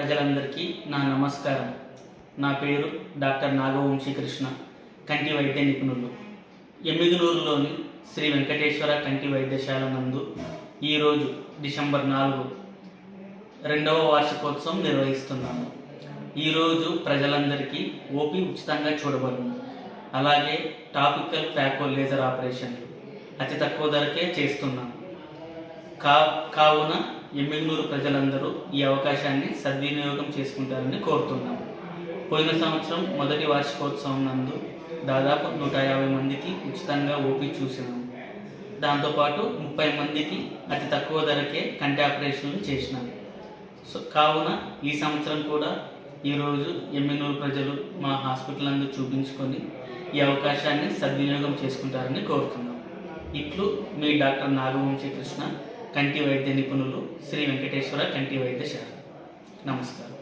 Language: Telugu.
ప్రజలందరికీ నా నమస్కారం. నా పేరు డాక్టర్ నాగవంశీకృష్ణ, కంటి వైద్య నిపుణులు. ఎమ్మిగనూరులోని శ్రీ వెంకటేశ్వర కంటి వైద్యశాల నందు ఈరోజు డిసెంబర్ 4 2వ వార్షికోత్సవం నిర్వహిస్తున్నాము. ఈరోజు ప్రజలందరికీ ఓపీ ఉచితంగా చూడబడును. అలాగే టాపికల్ ఫ్యాకో లేజర్ ఆపరేషన్లు అతి తక్కువ ధరకే చేస్తున్నాము. కావున ఎమ్మిగనూరు ప్రజలందరూ ఈ అవకాశాన్ని సద్వినియోగం చేసుకుంటారని కోరుతున్నాము. పోయిన సంవత్సరం మొదటి వార్షికోత్సవం నందు దాదాపు 150 మందికి ఉచితంగా ఓపీ చూసినాము. దాంతోపాటు 30 మందికి అతి తక్కువ ధరకే కంటి ఆపరేషన్లు చేసినాము. కావున ఈ సంవత్సరం కూడా ఈరోజు ఎమ్మిగనూరు ప్రజలు మా హాస్పిటల్ నందు చూపించుకొని ఈ అవకాశాన్ని సద్వినియోగం చేసుకుంటారని కోరుతున్నాం. ఇట్లు మీ డాక్టర్ నాగవంశీకృష్ణ, కంటి వైద్య నిపుణులు, శ్రీ వెంకటేశ్వర కంటి వైద్యశాల. నమస్కారం.